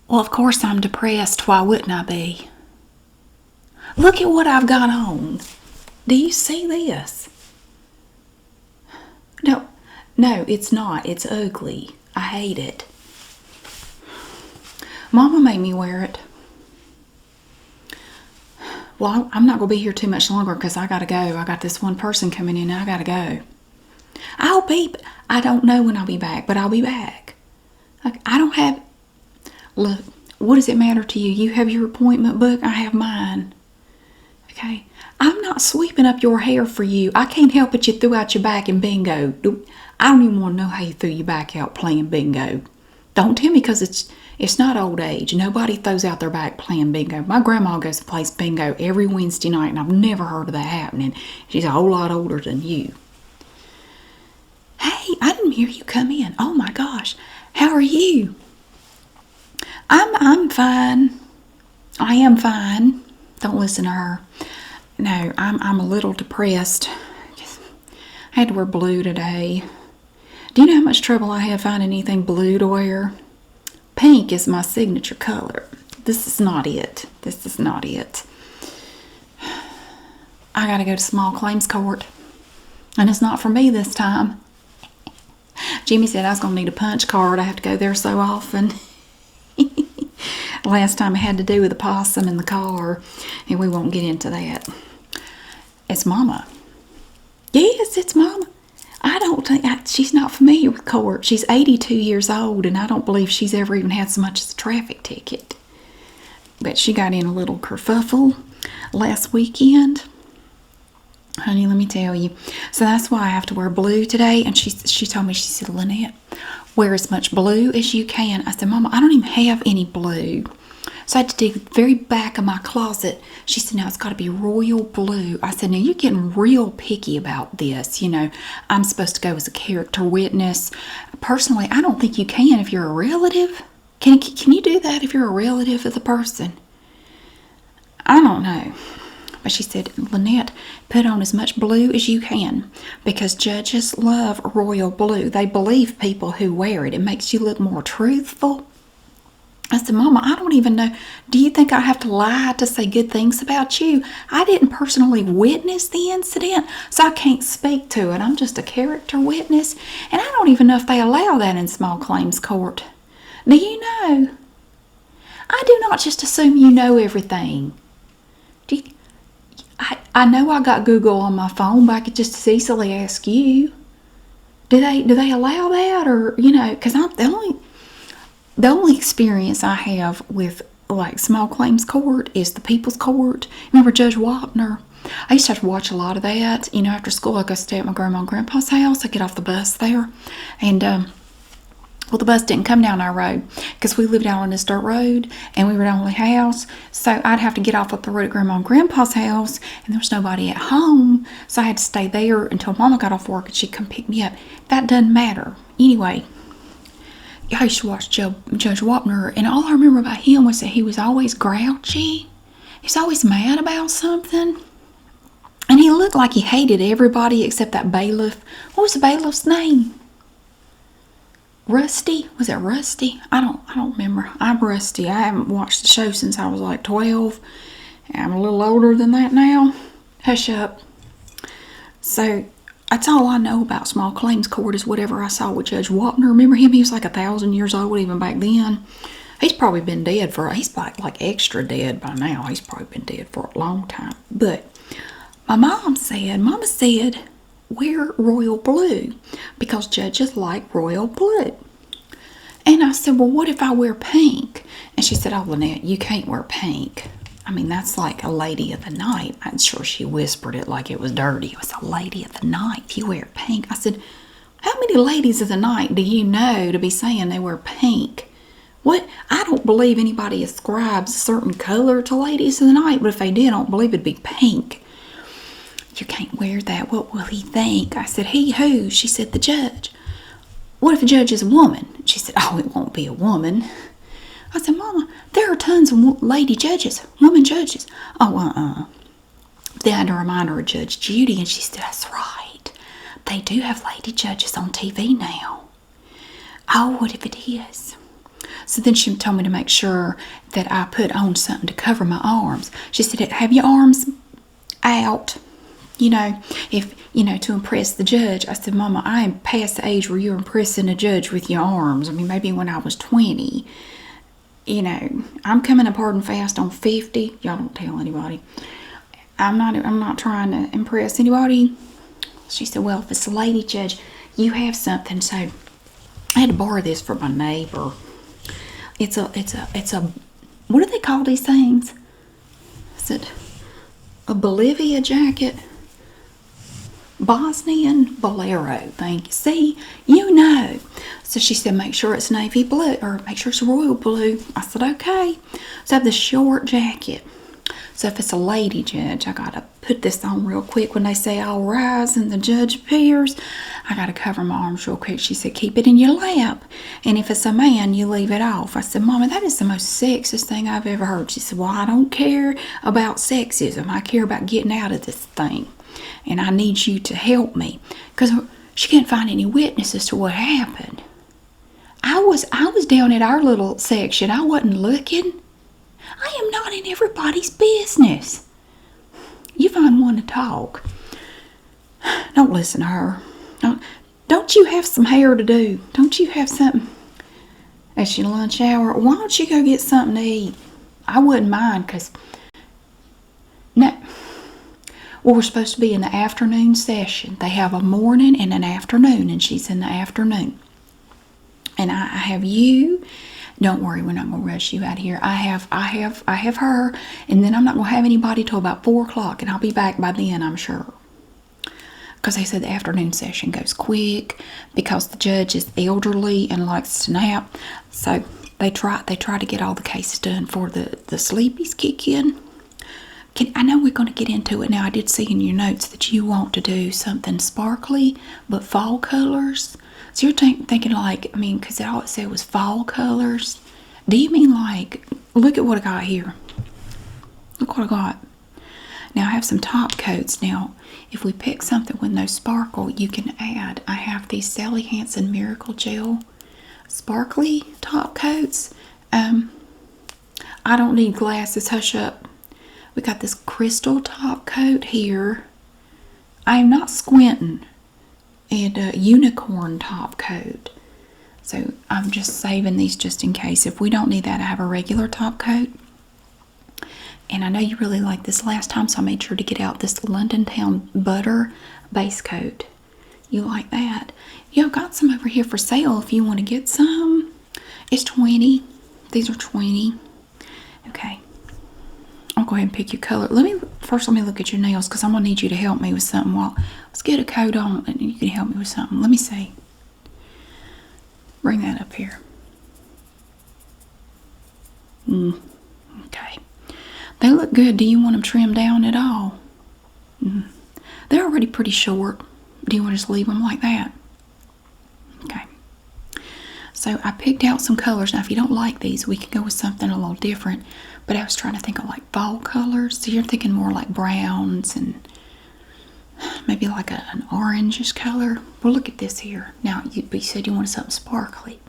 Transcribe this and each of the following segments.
Well, of course I'm depressed. Why wouldn't I be? Look at what I've got on. Do you see this? No, no, it's not. It's ugly. I hate it. Mama made me wear it. Well, I'm not going to be here too much longer because I got to go. I got this one person coming in and I got to go. I don't know when I'll be back, but I'll be back. I don't have, look, what does it matter to you? You have your appointment book, I have mine. Okay? I'm not sweeping up your hair for you. I can't help it you threw out your back in bingo. I don't even want to know how you threw your back out playing bingo. Don't tell me because it's not old age. Nobody throws out their back playing bingo. My grandma goes and plays bingo every Wednesday night, and I've never heard of that happening. She's a whole lot older than you. Hey, I didn't hear you come in. Oh my gosh. How are you? I'm fine. I am fine. Don't listen to her. No, I'm a little depressed. I had to wear blue today. Do you know how much trouble I have finding anything blue to wear? Pink is my signature color. This is not it. This is not it. I gotta go to small claims court. And it's not for me this time. Jimmy said I was gonna need a punch card. I have to go there so often. Last time I had to do with the possum in the car. And we won't get into that. It's Mama. Yes, it's Mama. I don't think she's not familiar with court. She's 82 years old, and I don't believe she's ever even had so much as a traffic ticket. But she got in a little kerfuffle last weekend. Honey, let me tell you. So that's why I have to wear blue today. And she told me, she said, Lynette, wear as much blue as you can. I said, Mama, I don't even have any blue. So I had to dig the very back of my closet. She said, now it's got to be royal blue. I said, now you're getting real picky about this. You know, I'm supposed to go as a character witness. Personally, I don't think you can if you're a relative. Can you do that if you're a relative of the person? I don't know. But she said, Lynette, put on as much blue as you can because judges love royal blue. They believe people who wear it. It makes you look more truthful. I said, Mama, I don't even know. Do you think I have to lie to say good things about you? I didn't personally witness the incident, so I can't speak to it. I'm just a character witness, and I don't even know if they allow that in small claims court. Do you know? I do not just assume you know everything. I know I got Google on my phone, but I could just as easily ask you. Do they allow that, or you know? Because I'm the only experience I have with like small claims court is the People's Court. Remember Judge Wapner? I used to have to watch a lot of that. You know, after school I go stay at my grandma and grandpa's house. I get off the bus there, and well, the bus didn't come down our road because we lived out on this dirt road and we were the only house. So I'd have to get off up the road at grandma and grandpa's house, and there was nobody at home. So I had to stay there until Mama got off work and she'd come pick me up. That doesn't matter. Anyway, I used to watch Judge Wapner, and all I remember about him was that he was always grouchy. He was always mad about something. And he looked like he hated everybody except that bailiff. What was the bailiff's name? Rusty? Was it Rusty? I don't remember. I'm rusty. I haven't watched the show since I was like 12. I'm a little older than that now. Hush up. So that's all I know about small claims court is whatever I saw with Judge Wapner. Remember him? He was like 1,000 years old even back then. He's probably been dead he's like extra dead by now. He's probably been dead for a long time. But Mama said, wear royal blue because judges like royal blue. And I said, well, what if I wear pink? And she said, oh, Lynette, you can't wear pink. I mean, that's like a lady of the night. I'm sure she whispered it like it was dirty. It was a lady of the night if you wear pink. I said, how many ladies of the night do you know to be saying they wear pink? What? I don't believe anybody ascribes a certain color to ladies of the night, but if they did, I don't believe it'd be pink. You can't wear that. What will he think? I said, he who? She said, the judge. What if the judge is a woman? She said, oh, it won't be a woman. I said, Mama, there are tons of lady judges, women judges. Oh, Then I had to remind her of Judge Judy, and she said, that's right. They do have lady judges on TV now. Oh, what if it is? So then she told me to make sure that I put on something to cover my arms. She said, have your arms out, to impress the judge. I said, Mama, I am past the age where you're impressing a judge with your arms. I mean, maybe when I was 20. I'm coming up hard and fast on 50. Y'all don't tell anybody. I'm not trying to impress anybody. She said, well, if it's a lady judge, you have something. So I had to borrow this from my neighbor. It's a what do they call these things? Is it a Bolivia jacket? Bosnian bolero, thank you. See, So she said, make sure it's navy blue, or make sure it's royal blue. I said, okay. So I have this short jacket. So if it's a lady judge, I gotta put this on real quick. When they say all rise and the judge appears, I gotta cover my arms real quick. She said, keep it in your lap. And if it's a man, you leave it off. I said, Mama, that is the most sexist thing I've ever heard. She said, well, I don't care about sexism. I care about getting out of this thing. And I need you to help me. Because she can't find any witnesses to what happened. I was down at our little section. I wasn't looking. I am not in everybody's business. You find one to talk. Don't listen to her. Don't you have some hair to do? Don't you have something? At your lunch hour, why don't you go get something to eat? I wouldn't mind, because we're supposed to be in the afternoon session. They have a morning and an afternoon, and she's in the afternoon. And I have you. Don't worry, we're not gonna rush you out here. I have her, and then I'm not gonna have anybody till about 4 o'clock, and I'll be back by then, I'm sure. Because they said the afternoon session goes quick because the judge is elderly and likes to nap. So they try to get all the cases done before the sleepies kick in. I know we're going to get into it now. I did see in your notes that you want to do something sparkly, but fall colors. So you're thinking because all it said was fall colors. Do you mean look at what I got here. Look what I got. Now I have some top coats. Now, if we pick something with no sparkle, you can add. I have these Sally Hansen Miracle Gel sparkly top coats. I don't need glasses. Hush up. We got this crystal top coat here. I am not squinting. And a unicorn top coat. So I'm just saving these just in case. If we don't need that, I have a regular top coat. And I know you really liked this last time, so I made sure to get out this London Town Butter base coat. You like that? I've got some over here for sale if you want to get some. It's 20. These are 20. Okay. I'll go ahead and pick your color. Let me look at your nails, because I'm going to need you to help me with something. Let's get a coat on and you can help me with something. Let me see. Bring that up here. Okay. They look good. Do you want them trimmed down at all? They're already pretty short. Do you want to just leave them like that? Okay. So I picked out some colors. Now, if you don't like these, we can go with something a little different. But I was trying to think of fall colors. So you're thinking more like browns and maybe like an orangish color. Well, look at this here. Now, you said you wanted something sparkly.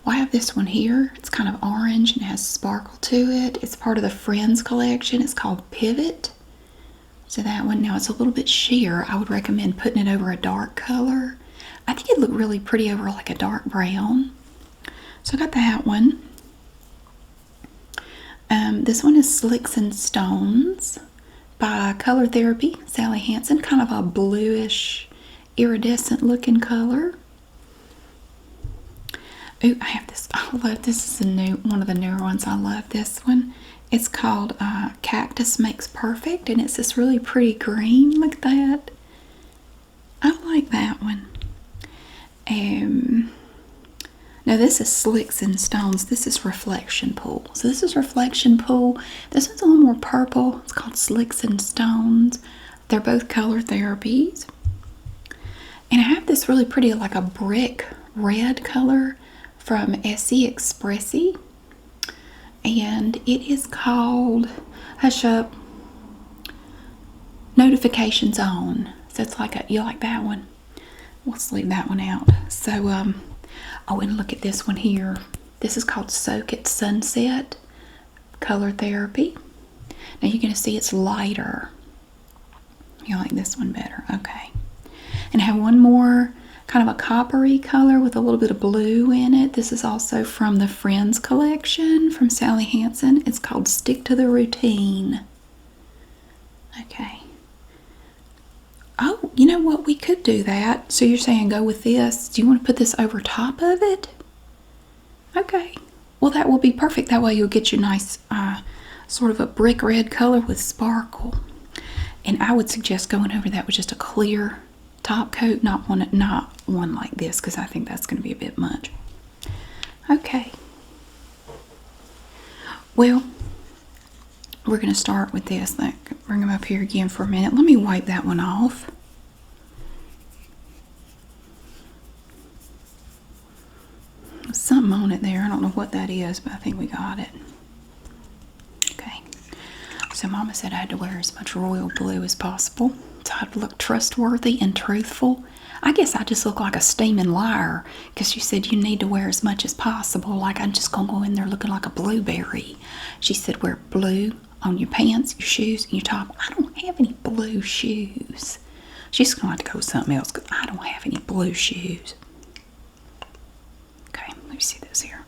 Well, I have this one here. It's kind of orange and has sparkle to it. It's part of the Friends collection. It's called Pivot. So that one, now it's a little bit sheer. I would recommend putting it over a dark color. I think it'd look really pretty over like a dark brown. So I got that one. This one is Slicks and Stones by Color Therapy, Sally Hansen. Kind of a bluish, iridescent looking color. Ooh, I have this. I love this. Is one of the newer ones. I love this one. It's called Cactus Makes Perfect, and it's this really pretty green. Look at that. I like that one. Now this is Slicks and Stones. This is Reflection Pool. So this is Reflection Pool. This one's a little more purple. It's called Slicks and Stones. They're both color therapies. And I have this really pretty, like a brick red color from Essie Expressi. And it is called, hush up, Notifications On. So it's like you like that one? Let's leave that one out. So, oh, and look at this one here. This is called Soak It Sunset Color Therapy. Now you're going to see it's lighter. You like this one better. Okay. And I have one more kind of a coppery color with a little bit of blue in it. This is also from the Friends collection from Sally Hansen. It's called Stick to the Routine. Okay. Oh, you know what? We could do that. So you're saying go with this. Do you want to put this over top of it? Okay. Well, that will be perfect. That way you'll get your nice sort of a brick red color with sparkle. And I would suggest going over that with just a clear top coat, not one like this, because I think that's going to be a bit much. Okay. Well, we're going to start with this. Bring them up here again for a minute. Let me wipe that one off. Something on it there. I don't know what that is, but I think we got it. Okay. So Mama said I had to wear as much royal blue as possible so I'd look trustworthy and truthful. I guess I just look like a steaming liar because she said you need to wear as much as possible. Like I'm just going to go in there looking like a blueberry. She said wear blue on your pants, your shoes, and your top. I don't have any blue shoes. She's going to have to go with something else because I don't have any blue shoes. Okay, let me see this here.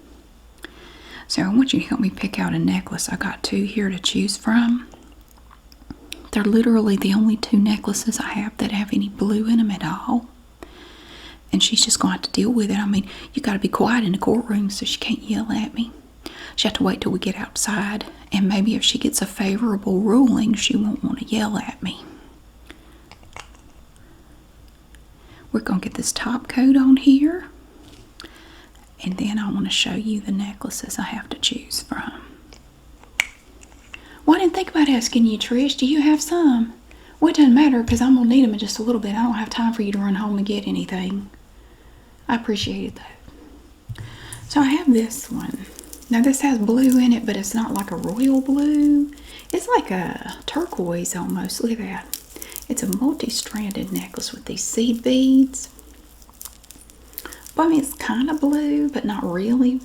So I want you to help me pick out a necklace. I got 2 here to choose from. They're literally the only 2 necklaces I have that have any blue in them at all. And she's just going to have to deal with it. I mean, you got to be quiet in the courtroom so she can't yell at me. She'll have to wait till we get outside. And maybe if she gets a favorable ruling, she won't want to yell at me. We're going to get this top coat on here. And then I want to show you the necklaces I have to choose from. Well, I didn't think about asking you, Trish. Do you have some? Well, it doesn't matter because I'm going to need them in just a little bit. I don't have time for you to run home and get anything. I appreciate it, though. So I have this one. Now, this has blue in it, but it's not like a royal blue. It's like a turquoise almost. Look at that. It's a multi-stranded necklace with these seed beads. Well, I mean, it's kind of blue, but not really.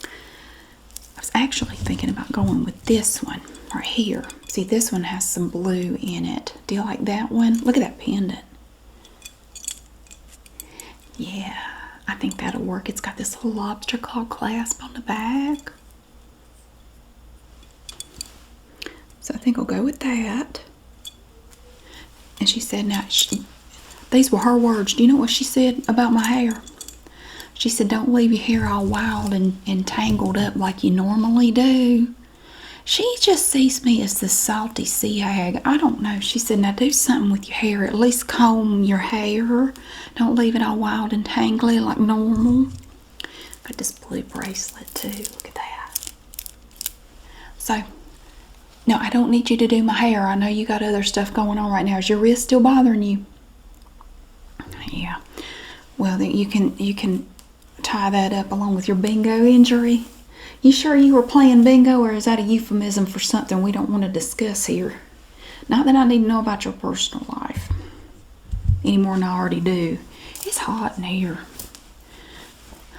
I was actually thinking about going with this one right here. See, this one has some blue in it. Do you like that one? Look at that pendant. Yeah, I think that'll work. It's got this little lobster claw clasp on the back. So I think I'll go with that. And she said, now, these were her words. Do you know what she said about my hair? She said, don't leave your hair all wild and tangled up like you normally do. She just sees me as this salty sea hag. I don't know. She said, now do something with your hair. At least comb your hair. Don't leave it all wild and tangly like normal. Got this blue bracelet too. Look at that. So, no, I don't need you to do my hair. I know you got other stuff going on right now. Is your wrist still bothering you? Yeah. Well, then you can tie that up along with your bingo injury. You sure you were playing bingo, or is that a euphemism for something we don't want to discuss here? Not that I need to know about your personal life any more than I already do. It's hot in here.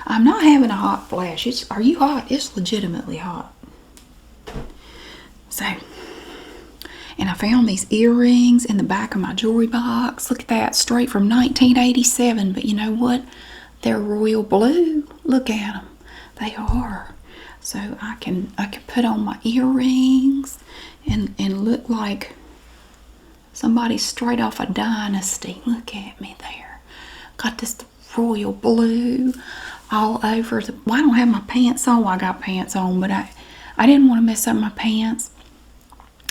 I'm not having a hot flash. Are you hot? It's legitimately hot. So, and I found these earrings in the back of my jewelry box. Look at that, straight from 1987. But you know what? They're royal blue. Look at them. They are. So I can put on my earrings and look like somebody straight off a Dynasty. Look at me there. Got this royal blue all over. Well, I don't have my pants on. Well, I got pants on, but I didn't want to mess up my pants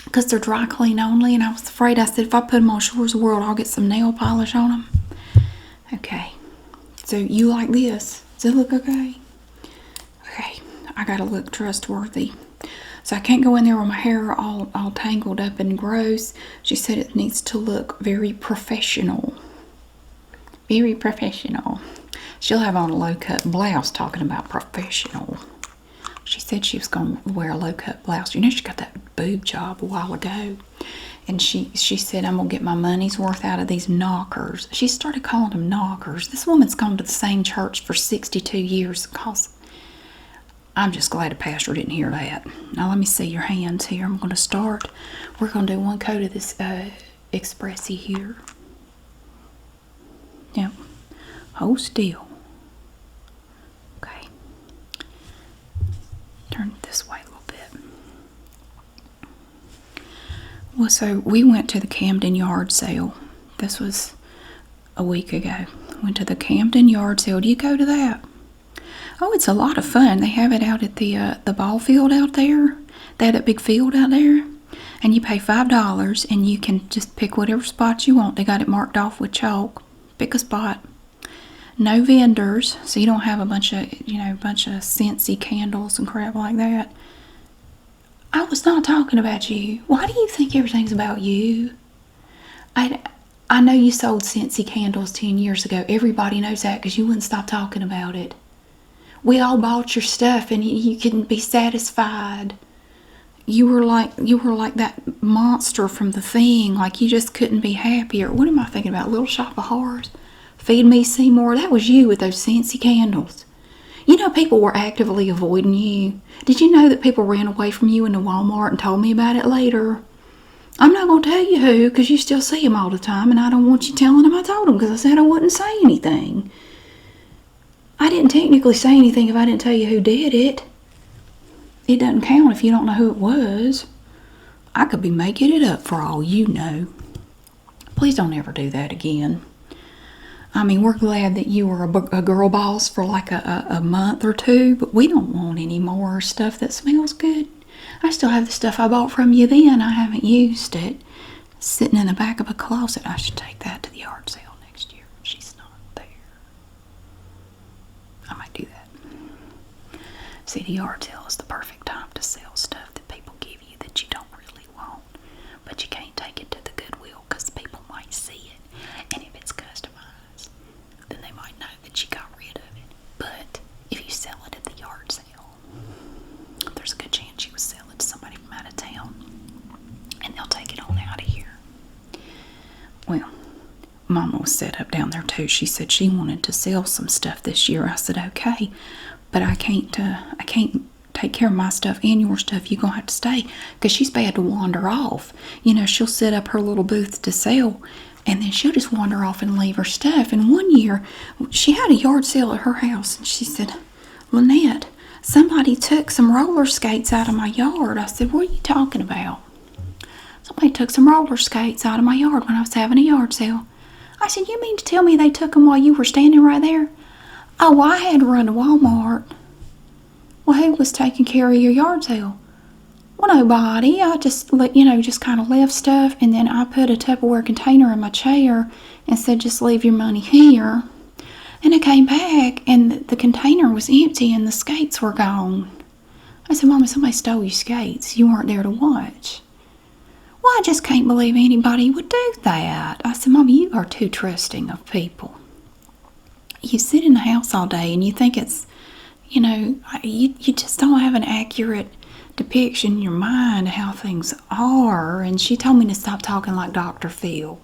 because they're dry clean only, and I was afraid. I said if I put them on Shores of the World, I'll get some nail polish on them. Okay. So you like this? Does it look okay? Okay, I gotta look trustworthy. So I can't go in there with my hair all tangled up and gross. She said it needs to look very professional. Very professional. She'll have on a low-cut blouse talking about professional. She said she was going to wear a low-cut blouse. You know, she got that boob job a while ago. And she said, I'm going to get my money's worth out of these knockers. She started calling them knockers. This woman's gone to the same church for 62 years. I'm just glad the pastor didn't hear that. Now let me see your hands here. I'm going to start. We're going to do one coat of this Expressy here. Yep. Hold still. Okay. Turn it this way a little bit. Well, so we went to the Camden yard sale. This was a week ago. Went to the Camden yard sale. Do you go to that? Oh, it's a lot of fun. They have it out at the ball field out there. They have that big field out there. And you pay $5 and you can just pick whatever spot you want. They got it marked off with chalk. Pick a spot. No vendors, so you don't have a bunch of Scentsy candles and crap like that. I was not talking about you. Why do you think everything's about you? I know you sold Scentsy candles 10 years ago. Everybody knows that because you wouldn't stop talking about it. We all bought your stuff and you couldn't be satisfied. You were like that monster from The Thing. Like you just couldn't be happier. What am I thinking about? Little Shop of Horrors? Feed Me Seymour? That was you with those Scentsy candles. You know people were actively avoiding you. Did you know that people ran away from you into Walmart and told me about it later? I'm not going to tell you who because you still see them all the time and I don't want you telling them I told them because I said I wouldn't say anything. I didn't technically say anything if I didn't tell you who did it. It doesn't count if you don't know who it was. I could be making it up for all you know. Please don't ever do that again. I mean, we're glad that you were a girl boss for like a month or two, but we don't want any more stuff that smells good. I still have the stuff I bought from you then. I haven't used it. Sitting in the back of a closet. I should take that to the yard sale next year. She's not there. I might do that. See, the yard sale is the perfect time to sell stuff that people give you that you don't really want. But you can't take it to the Goodwill because people might see it. And if it's customized, then they might know that you got rid of it. But if you sell it at the yard sale, there's a good chance you would sell it to somebody from out of town. And they'll take it on out of here. Well, Mama was set up down there too. She said she wanted to sell some stuff this year. I said, okay, but I can't take care of my stuff and your stuff. You're going to have to stay because she's bad to wander off. You know, she'll set up her little booth to sell and then she'll just wander off and leave her stuff. And one year, she had a yard sale at her house and she said, Lynette, somebody took some roller skates out of my yard. I said, what are you talking about? Somebody took some roller skates out of my yard when I was having a yard sale. I said, you mean to tell me they took them while you were standing right there? Oh, well, I had to run to Walmart. Well, who was taking care of your yard sale? Well, nobody. I just, just kind of left stuff, and then I put a Tupperware container in my chair and said, just leave your money here. And I came back, and the container was empty, and the skates were gone. I said, Mama, somebody stole your skates. You weren't there to watch. Well, I just can't believe anybody would do that. I said, Mama, you are too trusting of people. You sit in the house all day, and you think it's, you just don't have an accurate depiction in your mind of how things are. And she told me to stop talking like Dr. Phil.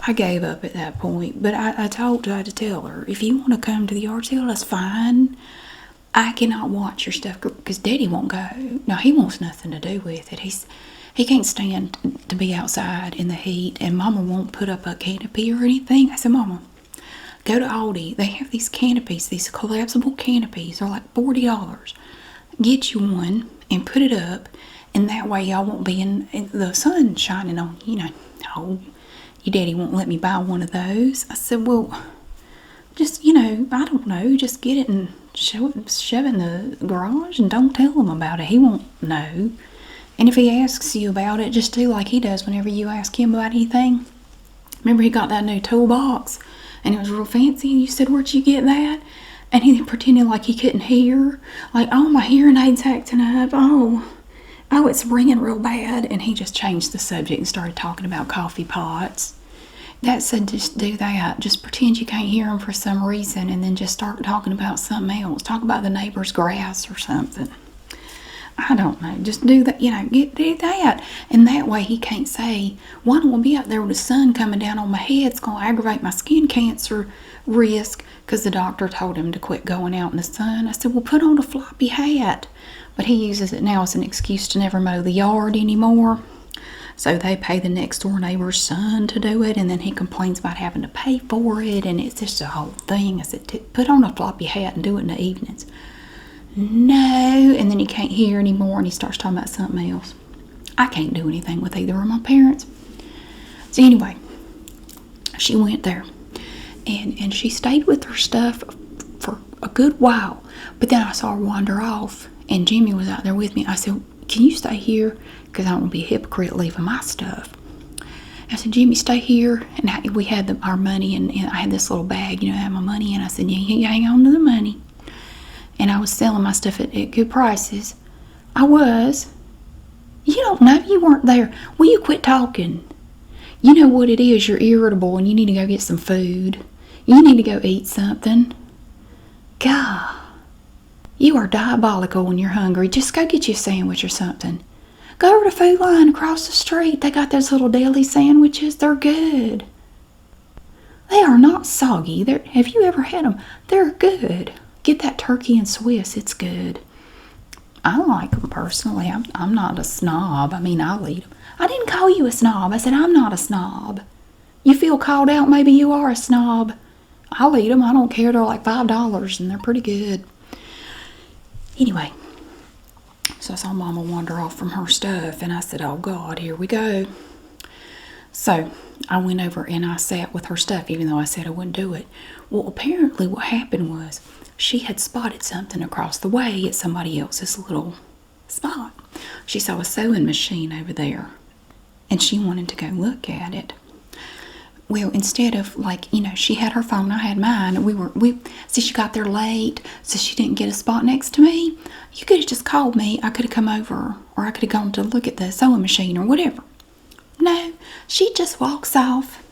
I gave up at that point, but I told her to tell her, if you want to come to the yard sale, that's fine. I cannot watch your stuff because Daddy won't go. No, he wants nothing to do with it. He can't stand to be outside in the heat, and Mama won't put up a canopy or anything. I said, Mama, go to Aldi. They have these canopies, these collapsible canopies. They're like $40. Get you one and put it up, and that way y'all won't be in the sun shining on you. Oh, your daddy won't let me buy one of those. I said, well, just, I don't know, just get it and shove it in the garage and don't tell him about it. He won't know. And if he asks you about it, just do like he does whenever you ask him about anything. Remember he got that new toolbox and it was real fancy and you said, where'd you get that? And he pretended like he couldn't hear. Like, oh, my hearing aid's acting up. Oh, it's ringing real bad. And he just changed the subject and started talking about coffee pots. That said, just do that. Just pretend you can't hear him for some reason and then just start talking about something else. Talk about the neighbor's grass or something. I don't know. Just do that, do that. And that way he can't say, well, I don't want to be out there with the sun coming down on my head. It's going to aggravate my skin cancer risk because the doctor told him to quit going out in the sun. I said, well, put on a floppy hat. But he uses it now as an excuse to never mow the yard anymore. So they pay the next door neighbor's son to do it, and then he complains about having to pay for it, and it's just a whole thing. I said, put on a floppy hat and do it in the evenings. No, and then he can't hear anymore, and he starts talking about something else. I can't do anything with either of my parents. So anyway, she went there, and she stayed with her stuff for a good while, but then I saw her wander off, and Jimmy was out there with me. I said, can you stay here? Because I don't want to be a hypocrite leaving my stuff. I said, Jimmy, stay here. And we had our money, and I had this little bag, I had my money, and I said, yeah, you hang on to the money. And I was selling my stuff at good prices. I was. You don't know, you weren't there. Will you quit talking? You know what it is, you're irritable, and you need to go get some food. You need to go eat something. God. You are diabolical when you're hungry. Just go get you a sandwich or something. Go over to Food Line across the street. They got those little deli sandwiches. They're good. They are not soggy. Have you ever had them? They're good. Get that turkey and Swiss. It's good. I like them personally. I'm not a snob. I mean, I'll eat them. I didn't call you a snob. I said I'm not a snob. You feel called out? Maybe you are a snob. I'll eat them. I don't care. They're like $5 and they're pretty good. Anyway, so I saw Mama wander off from her stuff, and I said, oh God, here we go. So I went over and I sat with her stuff, even though I said I wouldn't do it. Well, apparently what happened was she had spotted something across the way at somebody else's little spot. She saw a sewing machine over there, and she wanted to go look at it. Well, instead of she had her phone, I had mine, and see, she got there late, so she didn't get a spot next to me. You could have just called me. I could have come over, or I could have gone to look at the sewing machine or whatever. No, she just walks off,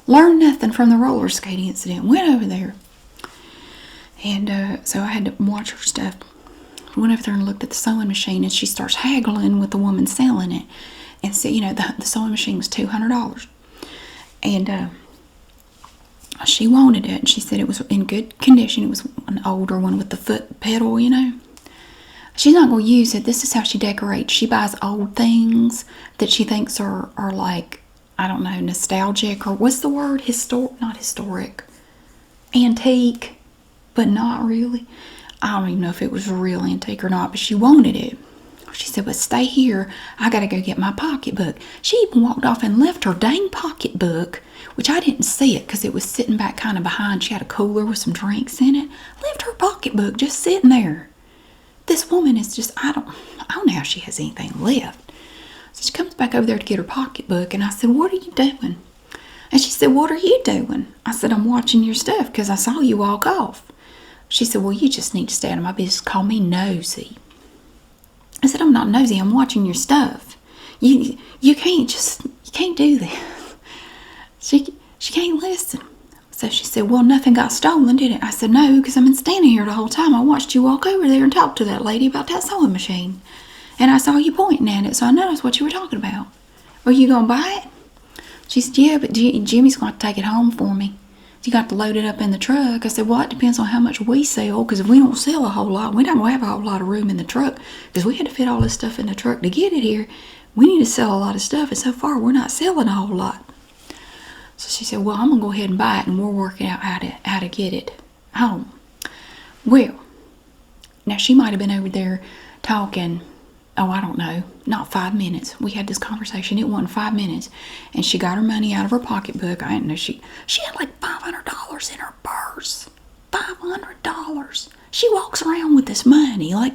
learned nothing from the roller skating incident, went over there. And so I had to watch her stuff. Went over there and looked at the sewing machine, and she starts haggling with the woman selling it. And so, the sewing machine was $200. And she wanted it, and she said it was in good condition. It was an older one with the foot pedal, She's not going to use it. This is how she decorates. She buys old things that she thinks are like, I don't know, nostalgic, or what's the word? Not historic. Antique, but not really. I don't even know if it was real antique or not, but she wanted it. She said, but stay here. I got to go get my pocketbook. She even walked off and left her dang pocketbook, which I didn't see it because it was sitting back kind of behind. She had a cooler with some drinks in it. Left her pocketbook just sitting there. This woman is just, I don't know how she has anything left. So she comes back over there to get her pocketbook, and I said, what are you doing? And she said, what are you doing? I said, I'm watching your stuff because I saw you walk off. She said, well, you just need to stay out of my business. Call me nosy. I said, I'm not nosy. I'm watching your stuff. You can't do that. She can't listen. So she said, well, nothing got stolen, did it? I said, no, because I've been standing here the whole time. I watched you walk over there and talk to that lady about that sewing machine. And I saw you pointing at it, so I noticed what you were talking about. Are you going to buy it? She said, yeah, but Jimmy's going to take it home for me. You got to load it up in the truck. I said, well, it depends on how much we sell, because if we don't sell a whole lot, we're not going to have a whole lot of room in the truck, because we had to fit all this stuff in the truck to get it here. We need to sell a lot of stuff, and so far we're not selling a whole lot. So she said, well, I'm going to go ahead and buy it, and we'll work out how to get it home. Well, now she might have been over there talking, I don't know, not 5 minutes. We had this conversation. It wasn't 5 minutes. And she got her money out of her pocketbook. I didn't know she had like $500 in her purse. $500. She walks around with this money. Like,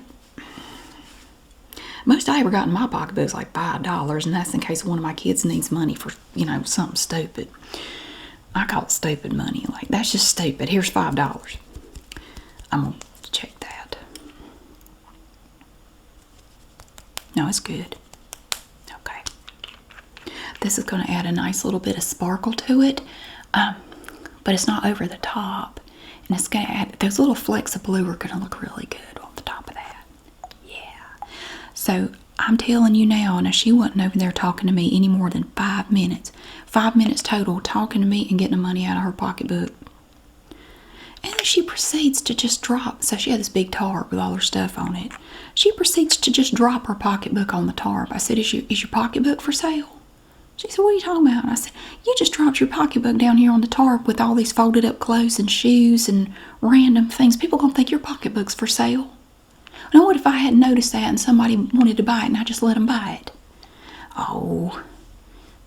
most I ever got in my pocketbook is like $5. And that's in case one of my kids needs money for, something stupid. I call it stupid money. Like, that's just stupid. Here's $5. I'm going to check that. No, it's good. Okay. This is going to add a nice little bit of sparkle to it, but it's not over the top. And it's going to add, those little flecks of blue are going to look really good on the top of that. Yeah. So I'm telling you now she wasn't over there talking to me any more than 5 minutes. 5 minutes total talking to me and getting the money out of her pocketbook. And then she proceeds to just drop. So she had this big tarp with all her stuff on it. She proceeds to just drop her pocketbook on the tarp. I said, is your pocketbook for sale? She said, what are you talking about? And I said, you just dropped your pocketbook down here on the tarp with all these folded up clothes and shoes and random things. People going to think your pocketbook's for sale. Now, what if I hadn't noticed that and somebody wanted to buy it and I just let them buy it? Oh,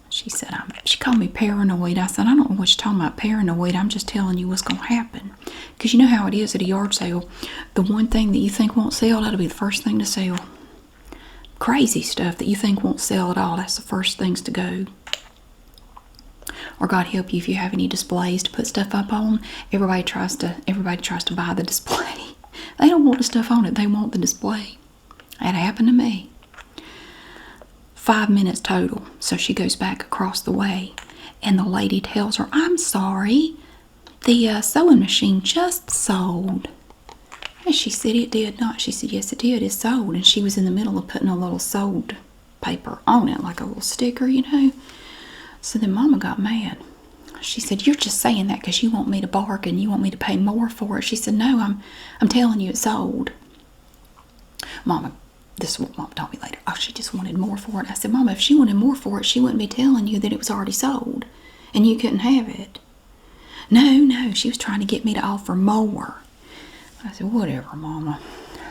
she said, she called me paranoid. I said, I don't know what you're talking about, paranoid. I'm just telling you what's going to happen. Because you know how it is at a yard sale. The one thing that you think won't sell, that'll be the first thing to sell. Crazy stuff that you think won't sell at all, that's the first things to go. Or God help you if you have any displays to put stuff up on. Everybody tries to buy the display. They don't want the stuff on it, they want the display. That happened to me. 5 minutes total. So she goes back across the way and the lady tells her, I'm sorry, the sewing machine just sold. And she said, it did not. She said, yes, it did. It sold. And she was in the middle of putting a little sold paper on it, like a little sticker, you know. So then Mama got mad. She said, you're just saying that because you want me to bargain. You want me to pay more for it. She said, no, I'm telling you it sold. Mama, this is what Mama told me later. Oh, she just wanted more for it. I said, Mama, if she wanted more for it, she wouldn't be telling you that it was already sold and you couldn't have it. No, she was trying to get me to offer more. I said, whatever, Mama.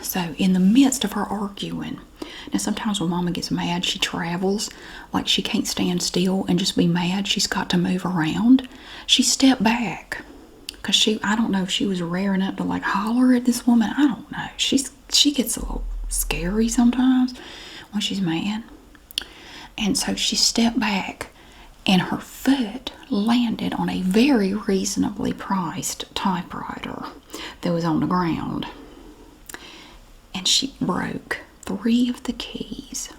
So in the midst of her arguing, now sometimes when Mama gets mad, she travels. Like she can't stand still and just be mad. She's got to move around. She stepped back because I don't know if she was raring up to like holler at this woman. I don't know. She gets a little scary sometimes when she's mad. And so she stepped back and her foot landed on a very reasonably priced typewriter that was on the ground. And she broke 3 of the keys.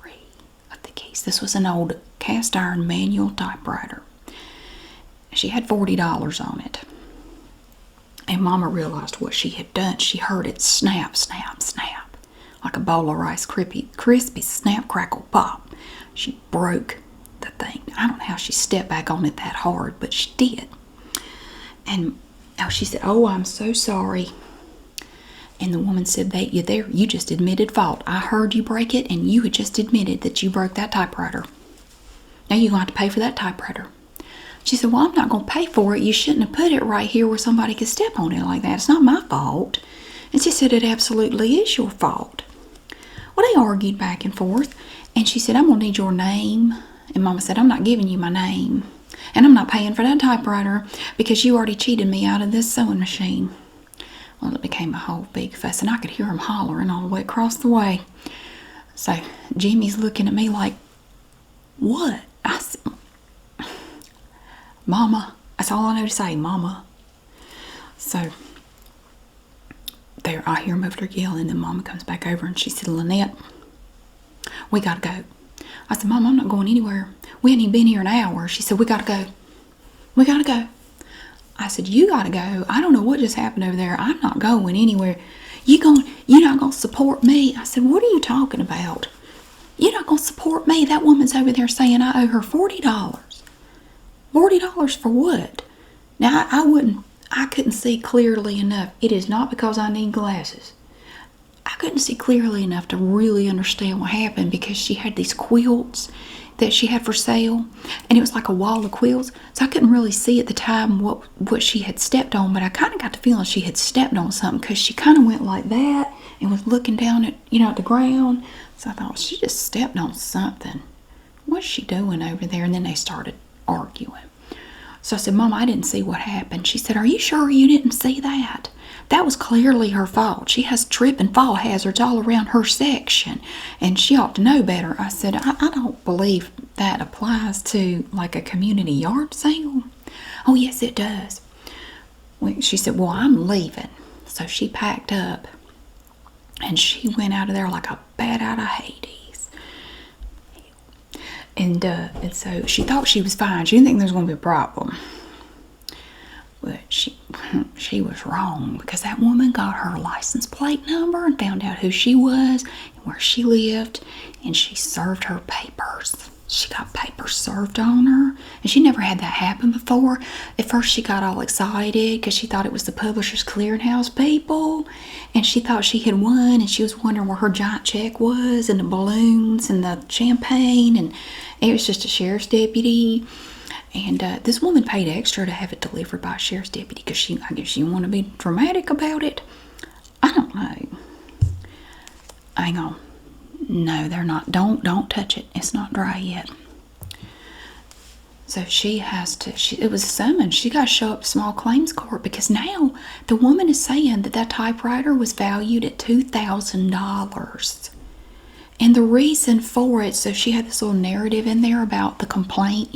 3 of the keys. This was an old cast iron manual typewriter. She had $40 on it. And Mama realized what she had done. She heard it snap, snap, snap. Like a bowl of Rice crispy snap, crackle, pop. She broke the thing. I don't know how she stepped back on it that hard, but she did. And she said, oh, I'm so sorry. And the woman said, you just admitted fault. I heard you break it, and you had just admitted that you broke that typewriter. Now you're going to have to pay for that typewriter. She said, well, I'm not going to pay for it. You shouldn't have put it right here where somebody could step on it like that. It's not my fault. And she said, it absolutely is your fault. Well, they argued back and forth. And she said, I'm going to need your name. And Mama said, I'm not giving you my name. And I'm not paying for that typewriter because you already cheated me out of this sewing machine. Well, it became a whole big fuss, and I could hear him hollering all the way across the way. So Jimmy's looking at me like, what? I said, Mama. That's all I know to say, Mama. So there, I hear him over there yelling, and then Mama comes back over and she said, Lynette, we gotta go. I said, Mama, I'm not going anywhere. We hadn't even been here an hour. She said, we gotta go. We gotta go. I said, you gotta go. I don't know what just happened over there. I'm not going anywhere. You're not gonna support me. I said, what are you talking about? You're not gonna support me. That woman's over there saying I owe her $40. $40 for what? Now, I couldn't see clearly enough. It is not because I need glasses. I couldn't see clearly enough to really understand what happened because she had these quilts that she had for sale, and it was like a wall of quilts, so I couldn't really see at the time what she had stepped on, but I kind of got the feeling she had stepped on something because she kind of went like that and was looking down at the ground. So I thought, she just stepped on something. What's she doing over there? And then they started arguing. So I said, Mama, I didn't see what happened. She said, are you sure you didn't see that? That was clearly her fault. She has trip and fall hazards all around her section, and she ought to know better. I said, I don't believe that applies to like a community yard sale. Oh, yes, it does. She said, well, I'm leaving. So she packed up, and she went out of there like a bat out of Hades. And so she thought she was fine. She didn't think there was going to be a problem. But she was wrong because that woman got her license plate number and found out who she was and where she lived, and she served her papers. she got paper served on her, and she never had that happen before. At first she got all excited because she thought it was the Publishers Clearinghouse people, and she thought she had won, and she was wondering where her giant check was, and the balloons and the champagne, and it was just a sheriff's deputy. And this woman paid extra to have it delivered by a sheriff's deputy because I guess she wanted to be dramatic about it. I don't know. Hang on. No, they're not. Don't touch it. It's not dry yet. So she has to. It was a summons. She got to show up to small claims court because now the woman is saying that typewriter was valued at $2,000. And the reason for it, so she had this little narrative in there about the complaint,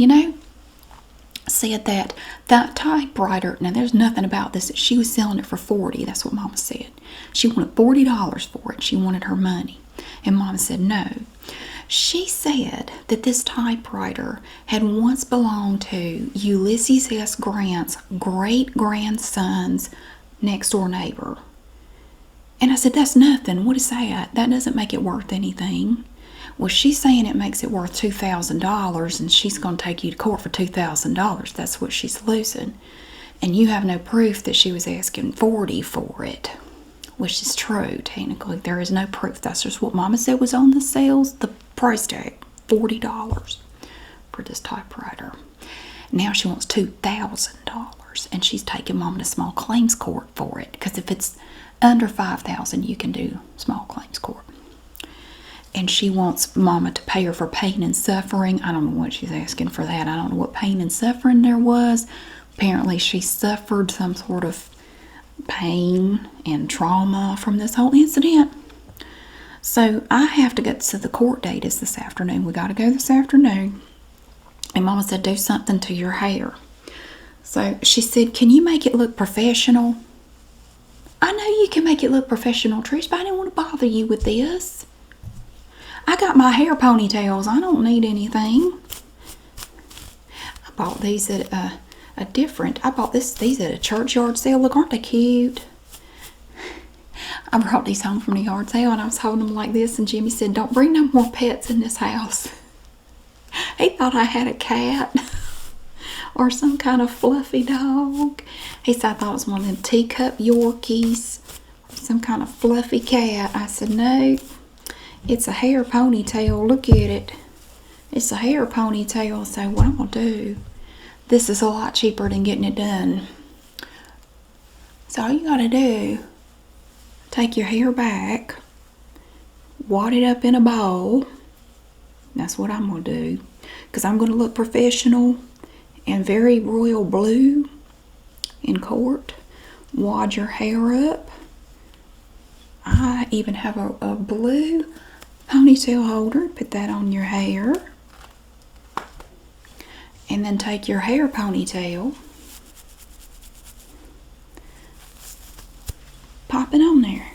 said that typewriter, now there's nothing about this, that she was selling it for $40. That's what Mama said. She wanted $40 for it. She wanted her money. And Mama said no. She said that this typewriter had once belonged to Ulysses S. Grant's great-grandson's next-door neighbor. And I said, that's nothing. What is that? That doesn't make it worth anything. Well, she's saying it makes it worth $2,000, and she's going to take you to court for $2,000. That's what she's losing. And you have no proof that she was asking $40 for it, which is true, technically. There is no proof. That's just what Mama said was on the sales, the price tag, $40 for this typewriter. Now she wants $2,000, and she's taking Mama to small claims court for it, because if it's under $5,000, you can do small claims court. And she wants Mama to pay her for pain and suffering. I don't know what she's asking for that. I don't know what pain and suffering there was. Apparently she suffered some sort of pain and trauma from this whole incident. So I have to get to the court date is this afternoon. We got to go this afternoon. And Mama said, do something to your hair. So she said, can you make it look professional? I know you can make it look professional, Trish, but I didn't want to bother you with this. I got my hair ponytails. I don't need anything. I bought these at I bought these at a churchyard sale. Look, aren't they cute? I brought these home from the yard sale, and I was holding them like this, and Jimmy said, don't bring no more pets in this house. He thought I had a cat or some kind of fluffy dog. He said I thought it was one of them teacup Yorkies or some kind of fluffy cat. I said, no. It's a hair ponytail. Look at it. It's a hair ponytail. So what I'm going to do, this is a lot cheaper than getting it done. So all you got to do, take your hair back, wad it up in a bowl. That's what I'm going to do. Because I'm going to look professional and very royal blue in court. Wad your hair up. I even have a blue ponytail holder. Put that on your hair. And then take your hair ponytail. Pop it on there.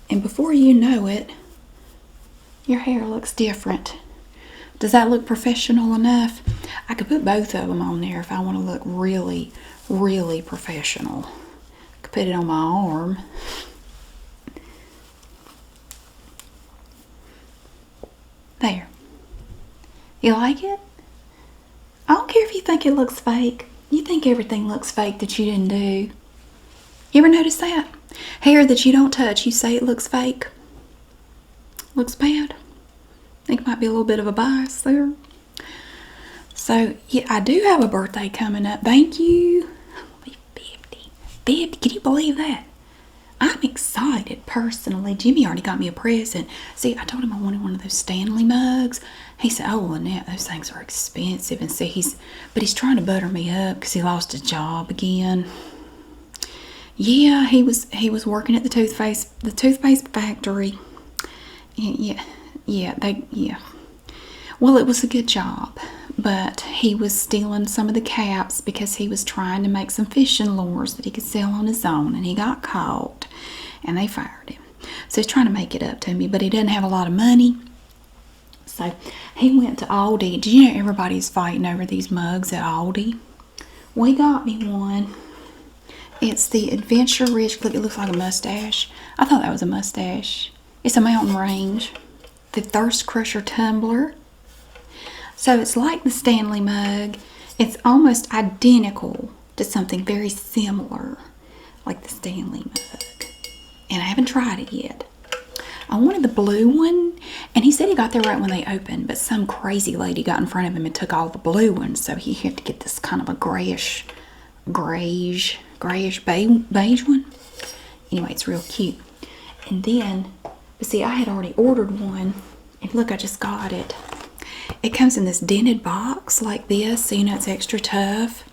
And before you know it, your hair looks different. Does that look professional enough? I could put both of them on there if I want to look really, really professional. I could put it on my arm. There. You like it? I don't care if you think it looks fake. You think everything looks fake that you didn't do. You ever notice that? Hair that you don't touch, you say it looks fake. Looks bad. I think it might be a little bit of a bias there. So, yeah, I do have a birthday coming up. Thank you. I'll be 50. 50, can you believe that? I'm excited, personally. Jimmy already got me a present. See, I told him I wanted one of those Stanley mugs. He said, oh, Lynette, those things are expensive. And see, he's trying to butter me up because he lost his job again. Yeah, he was working at the toothpaste factory. Yeah. Well, it was a good job, but he was stealing some of the caps because he was trying to make some fishing lures that he could sell on his own, and he got caught, and they fired him. So he's trying to make it up to me, but he doesn't have a lot of money. So he went to Aldi. Did you know everybody's fighting over these mugs at Aldi? Well, he got me one. It's the Adventure Ridge. Look, it looks like a mustache. I thought that was a mustache. It's a mountain range the Thirst Crusher tumbler. So it's like the Stanley mug. It's almost identical to something very similar, like the Stanley mug. And I haven't tried it yet. I wanted the blue one, and he said he got there right when they opened, but some crazy lady got in front of him and took all the blue ones, so he had to get this kind of a grayish beige one. Anyway, it's real cute. And then, but see, I had already ordered one, and look, I just got it. It comes in this dented box like this, so you know it's extra tough.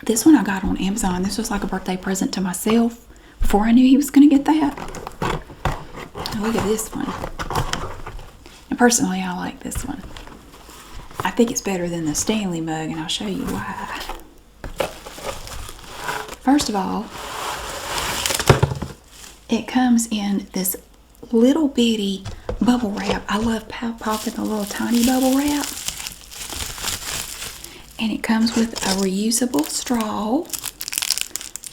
This one I got on Amazon. This was like a birthday present to myself before I knew he was going to get that. Look at this one. And personally, I like this one. I think it's better than the Stanley mug, and I'll show you why. First of all, it comes in this little bitty bubble wrap. I love popping the little tiny bubble wrap. And it comes with a reusable straw.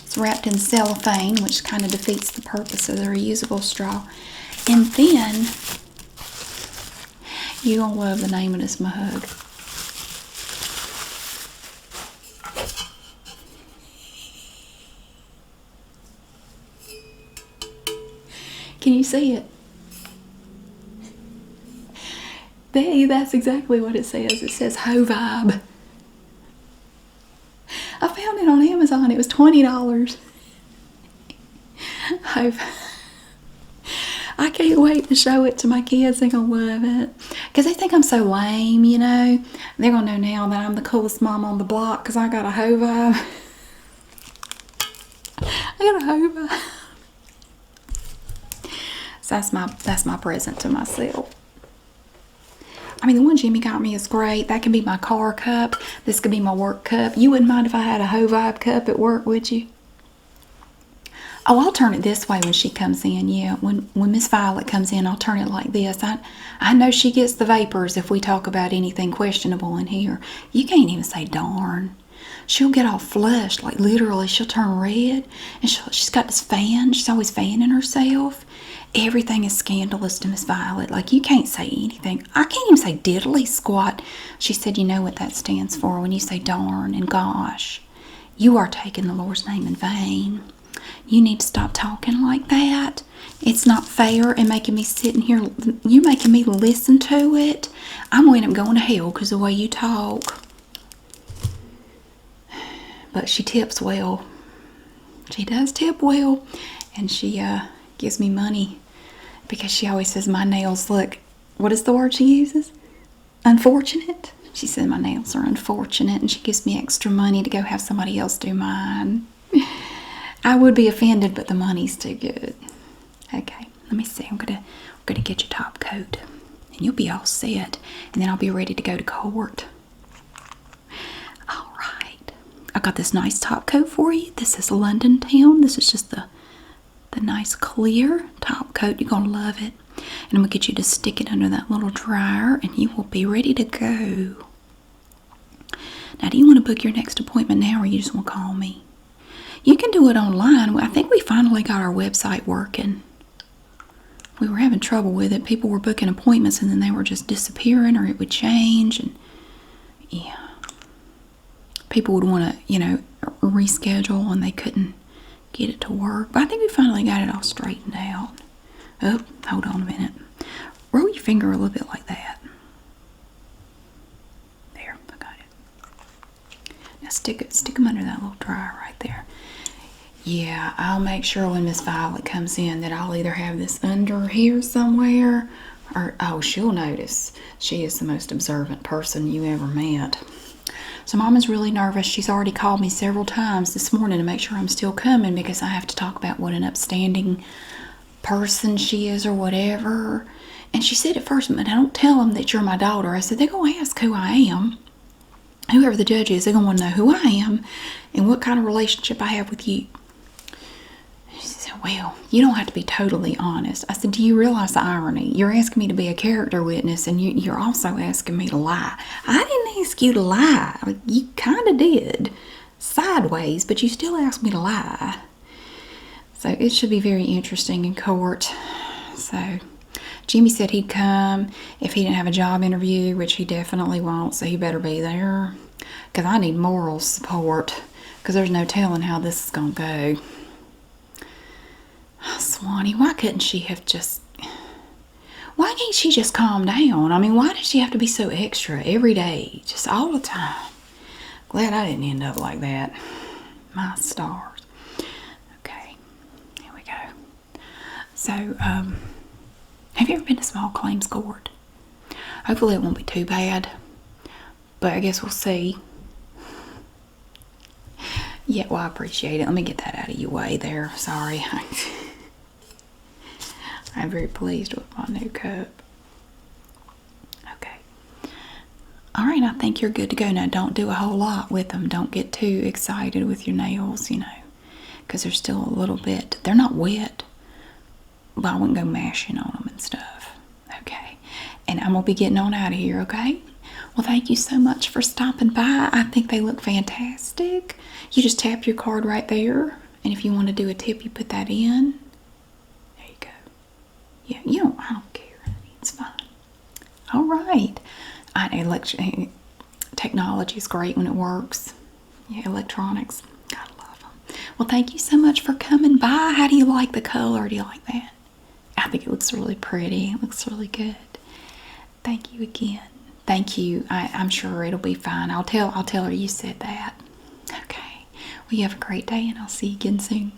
It's wrapped in cellophane, which kind of defeats the purpose of the reusable straw. And then, you're going to love the name of this mug. Can you see it? That's exactly what it says. It says Ho Vibe. I found it on Amazon. It was $20. Ho Vibe. I can't wait to show it to my kids. They're going to love it. Because they think I'm so lame, you know. They're going to know now that I'm the coolest mom on the block because I got a Ho Vibe. I got a Ho Vibe. So that's my present to myself. I mean, the one Jimmy got me is great. That can be my car cup. This could be my work cup. You wouldn't mind if I had a Ho Vibe cup at work, would you? Oh, I'll turn it this way when she comes in. Yeah, when Miss Violet comes in, I'll turn it like this. I know she gets the vapors if we talk about anything questionable in here. You can't even say darn. She'll get all flushed, like literally she'll turn red. And she's got this fan. She's always fanning herself. Everything is scandalous to Miss Violet. Like, you can't say anything. I can't even say diddly squat. She said, you know what that stands for when you say darn and gosh. You are taking the Lord's name in vain. You need to stop talking like that. It's not fair and making me sit in here. You're making me listen to it. I'm going to end up going to hell because of the way you talk. But she tips well. She does tip well. And she gives me money because she always says my nails look, what is the word she uses? Unfortunate. She said my nails are unfortunate, and she gives me extra money to go have somebody else do mine. I would be offended, but the money's too good. Okay, let me see. I'm gonna get your top coat, and you'll be all set, and then I'll be ready to go to court. All right, I got this nice top coat for you. This is London Town. This is just the nice clear top coat. You're gonna love it. And I'm gonna get you to stick it under that little dryer, and you will be ready to go. Now, do you want to book your next appointment now, or you just want to call me? You can do it online. I think we finally got our website working. We were having trouble with it. People were booking appointments, and then they were just disappearing, or it would change. And yeah, people would want to, reschedule, and they couldn't get it to work. But I think we finally got it all straightened out. Oh, hold on a minute. Roll your finger a little bit like that. There, I got it. Now stick them under that little dryer right there. Yeah, I'll make sure when Miss Violet comes in that I'll either have this under here somewhere, or, oh, she'll notice. She is the most observant person you ever met. So Mom is really nervous. She's already called me several times this morning to make sure I'm still coming because I have to talk about what an upstanding person she is or whatever. And she said at first, but don't tell them that you're my daughter. I said, they're going to ask who I am. Whoever the judge is, they're going to want to know who I am and what kind of relationship I have with you. She said, well, you don't have to be totally honest. I said, do you realize the irony? You're asking me to be a character witness, and you're also asking me to lie. I didn't ask you to lie. You kind of did. Sideways, but you still asked me to lie. So it should be very interesting in court. So Jimmy said he'd come if he didn't have a job interview, which he definitely won't, so he better be there. Because I need moral support, because there's no telling how this is going to go. Swanee, why couldn't she have just... Why can't she just calm down? I mean, why does she have to be so extra every day, just all the time? Glad I didn't end up like that. My stars. Okay, here we go. So, have you ever been to small claims court? Hopefully it won't be too bad, but I guess we'll see. Yeah, well, I appreciate it. Let me get that out of your way there. Sorry. I'm very pleased with my new cup. Okay. All right, I think you're good to go. Now, don't do a whole lot with them. Don't get too excited with your nails, you know, because they're still a little bit, they're not wet, but I wouldn't go mashing on them and stuff. Okay. And I'm going to be getting on out of here, okay? Well, thank you so much for stopping by. I think they look fantastic. You just tap your card right there, and if you want to do a tip, you put that in. There you go. Yeah, I don't care. It's fine. All right. Technology is great when it works. Yeah, electronics. Gotta love them. Well, thank you so much for coming by. How do you like the color? Do you like that? I think it looks really pretty. It looks really good. Thank you again. Thank you. I'm sure it'll be fine. I'll tell her you said that. Okay. Well, you have a great day, and I'll see you again soon.